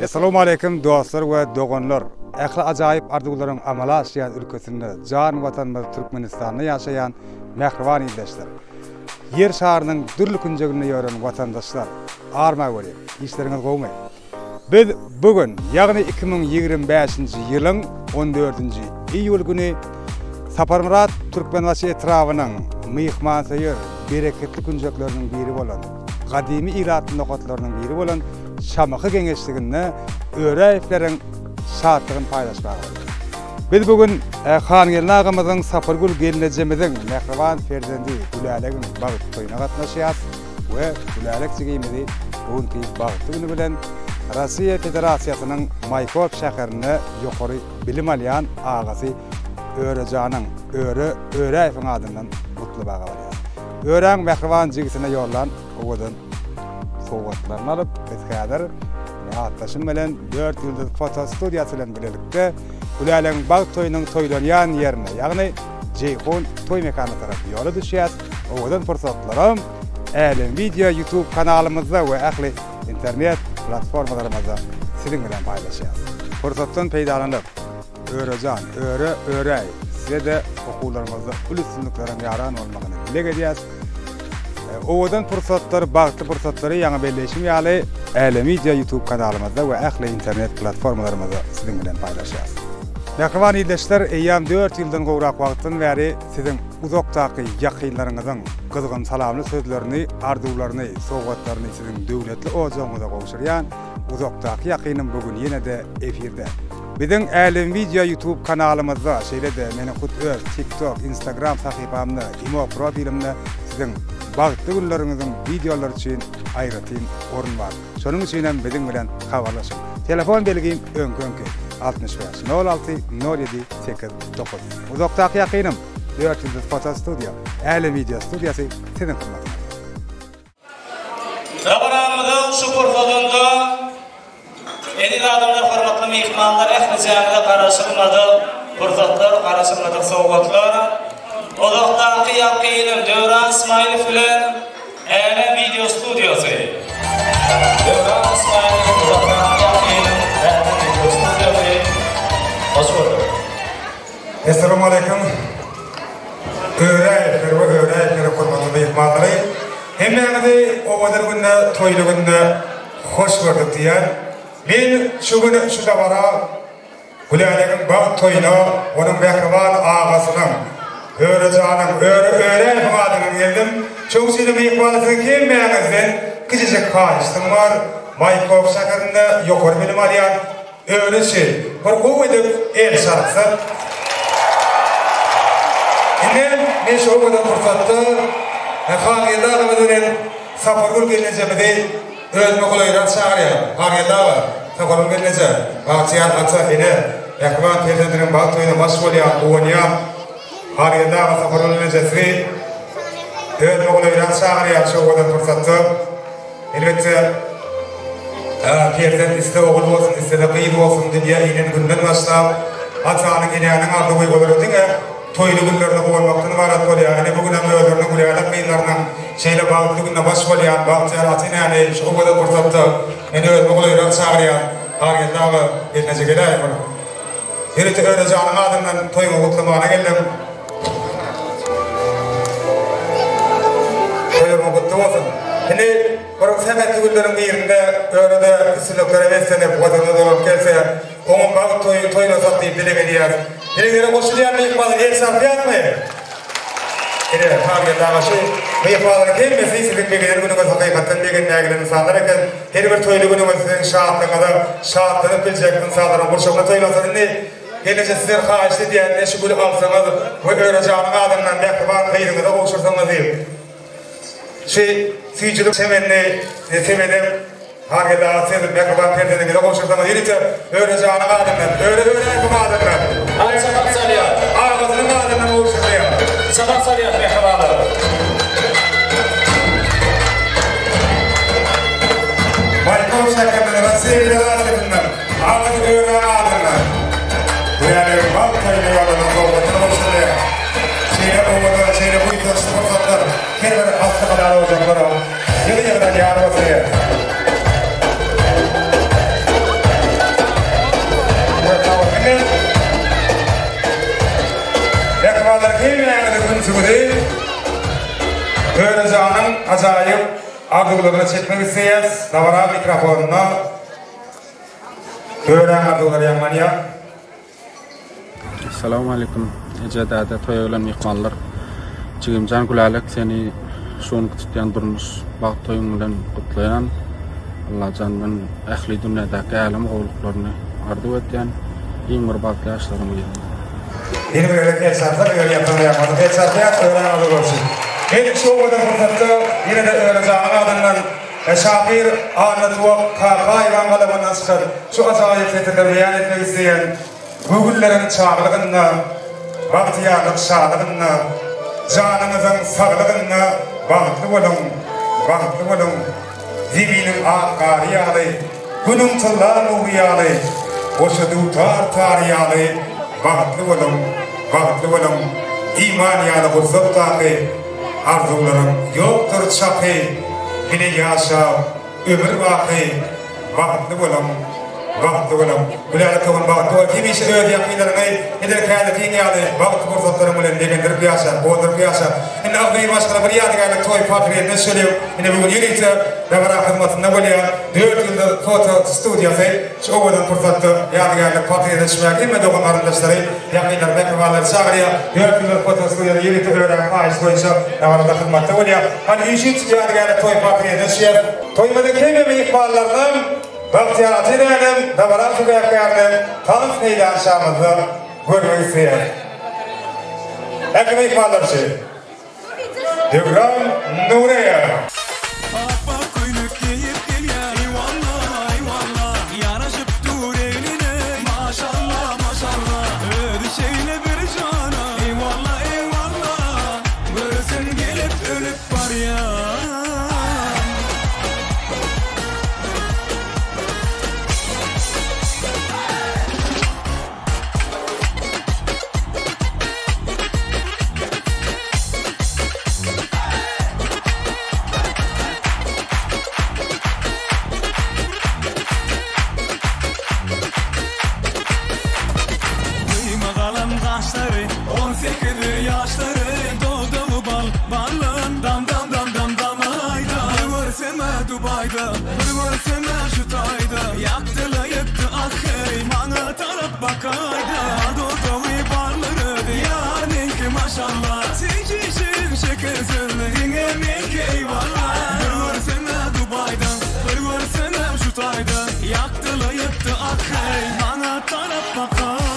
Assalamu alaikum dostlar we dogonlar. Ähli ajaýyp arzuwlaryň amala aşýan ülkesinde, jan watanymyz Türkmenistanda ýaşaýan mähriban ýurtdaşlar. Yer şarynyň dürli künjegine ýören watandaşlar, arma bolýar. İşleriňiz gowmy. Biz bugün, ýagny 2025-nji ýylyň 14-nji iýul güni Saparmurat Türkmenbaşy etrawynyň myhmansaýyr bereketli künjekleriniň biri bolan, gadymy irat nokatlarynyň biri bolan Şamaky geňeşliginde öreýipleriň şatlygyny paýlaşmak. Biz bugün Xan Gelin agamyzyň Sapargul gelinejimiziň mähriban ferzendi Gülälegiň bagyt toýuna gatnaşýar we Gülalek sigimizi bugünkü bagty güni bilen Russiýa Federasiýasynyň Maykop şäherine ýokary bilim alýan agasy Örejanyň öreýipiň adyndan mutlu baga barýar. Öreň mähriban jigisine ýollan owadan sowgatlaryny alyp bezkäder atlaşym bilen 4 ýyldız foto studiýasy bilen birlikde Gülälegiň bagyt toýunyň toýlanýan ýerine, ýagny Jeyhun toý mekany tarapy ýola düşýär. Owadan fursatlarym älen video YouTube kanalymyzda we ähli internet platformalarymyzda siziň bilen paýlaşýar. Fursatdan peýdalanyp Örejan, öreý, size de okuwlarymyzda üstünlikleriň ýaran bolmagyny bilek edýäs. Owadan fursatlar, bagtly fursatlary ýa-da belleşim ýaly älen video YouTube kanalymyzda we ähli internet platformalarymyzda siziň bilen paýlaşýar. Mähriban ýurtdaşlar, eýýam 4 ýyldan gowrak wagtdan bäri siziň uzakdaky ýakynlaryňyzyň gyzgyn salamly sözlerini, arzuwlaryny, sowgatlaryny siziň döwletli ojagyňyza gowşurýan uzakdaky ýakynym bugün ýene-de efirde. Biziň älen video YouTube kanalymyzda şeýle-de meni öz TikTok, Instagram sahypamda, imo profilimde siziň bagtly günleriňiziň videolary üçin aýratyn orun bar. Şonuň üçin biziň bilen habarlaşyň. Telefon belgim öňkü 65 06 07 89. Uzakdaky ýakynym 4 ýyldız foto studiýa, älen video studiýasy siziň hyzmatyňyzda. Programmada şu portalda edil adamlar hormatly mehmanlar ähli jamyda garaşylmady, fursatlar garaşylmady sowgatlar. Uzakdaky ýakynym Döwran Ismaýlow bilen älen video studiýasy. Döwran Ismaýlow uzakdaky ýakynym älen video studiýasy. Hoş bulduk. Assalamu alaikum. Öreýler hormatly mehmanlar. Hemmeňizi owadan günde, toýly günde hoş gördük diýär. Men şu güni şu dabara Gülälegiň bagyt toýuna onuň mähriban agasynyň Örejanyň öreýipiň adyny geldim. Çok şeýle mehmanlaryň hemmeňizden kiçijek haýyşdym bar. Maykop şäherinde ýokary bilim alýan öreşi bir gowy edip el şartsa. Inen men şu wagtda fursatda Xan Gelin agamyzyň Sapargul gelinejimidi özüme goýan şaharya. Xan Gelin aga, Sapargul gelinejim. Bagçyar atsa ene, ýakman ferzendiň bagyt toýuna baş bolýan, owanýan. Xan Gelin aga Sapargul gelinejimi özüme goýan şaharya şu wagtda fursatda. Elbetde ferzen iste ogul bolsun, iste de gyýyl bolsun diýe inen günden başlap atanyň ýanyň ardy goýuldyňa toýly günlerde bolmakdan barat bolýar. Ene bugün hem özlerine Güläle gyýylarynyň şeýle bagtly günde baş bolýan, bagtly atyny şu wagtda fursatda ene özüme goýan şaharya. Xan Gelin aga gelneje gelýär. Herete Örejanyň adyndan toýma gutlamana geldim. Toýma gutly bolsun. Ene bir sebäpli günleriň birinde örede isleklere beslenip wagtda dolup gelse, oňun bagyt toýuna satdyp bilek edýär. Dilere goşulýan mehmanlar el sarpýarmy? Ene Xan Gelin aga şu mehmanlar gelmese siziň begeler günüňiz hakykatdan begen nägelen insanlar eken, her bir toýly günüňiz siziň şatlygyňyza şatlanyp biljek insanlar burşagda toýlasyndy. Gelece sizler haýyş edýän şu gül alsaňyz we Örejanyň adyndan mähriban gyýyňyza gowşursaňyz diýip. Süýçülük semenni semenem Xan Gelin aga siziň mähriban ferzendiňize gowşursaňyz ýerite Örejanyň adyndan, öreýipiň adyndan. Hadi sabah saliyat. Ağzının adından oluşturuyor. Sabah saliyat mehribanlar. Maykop şäherinde Russiýa Federasiýasynyň ağzı öýren adından. Gülälegiň bagyt toýuna ýolanan gowgatly bolşarlar. Şeýle owada, şeýle bu ýytlaşy fursatlar her bir hasta kadar olacaklar. Ýyly ýyly ýarabasy. Kıymeğine kunçuğu Öğrencanın acayip arzularını çekmek isteyiz. Davara mikrofonuna öğren arzuları yanmanya. Assalamu alaikum. Ecedade toyaglan mihmanlar. Çigimcan Gulalak seni şonu tutyan durmuş baq toyundan kutlayan Allah candan ahli dünyadaki alam oğluklarını arzu etken iyi mürbatlı yaşlarımı yedim. Yeni bir öğretmen esasında böyle yapamadım. Esasında öğren arzu olsun. Benim şu kadar fırsatta yine de öğrencanın adından Şafir anlatığı hayvan kalabandan çıkar. Şu acayip fetirleri beyan etmek isteyen bu günlerin çağrılığına, bahtiyarlık şağlığına, canımızın sağlığına bağlı olun. Dibinin ağrıyalı, günün tıllar uğriyalı, boşadığı tariyalı, bağlı olun. İman yanı kursaktağı, arzuların yoktur çapı, bile yaşa, ömür vakı, bağlı olun. Bular kavun bağlı. Kimi işe öyle yakınlarına eder kâle tinyalı bağlı kursaklarım ulen degendir piyasa, boğdur piyasa. İnne avgayı başkana bir yadıgayla toy patriye ne söylüyor? İnne bugün yürüyse davara hizmetinde böyle 4 yılda foto stüdyosu şu ovadan kursaktı yadıgayla patriye düşmek imme doğum arındaşları yakınlar beklevalar çağırıyor. 4 yılda foto stüdyoda yürüyse öğren faiz koysa davarada hizmetinde böyle. Hani 3 yadıgayla toy patriye düşüyor. Toymada kememi ihbarlardan Bahtiyar Atine'nin Davaran Sokakları'nın tanıt meydan şahımızı görmek isteyen. Ekme ikmalları Devran Nure'ye. Yaktıla yıktı akhay, bana taraf bakar.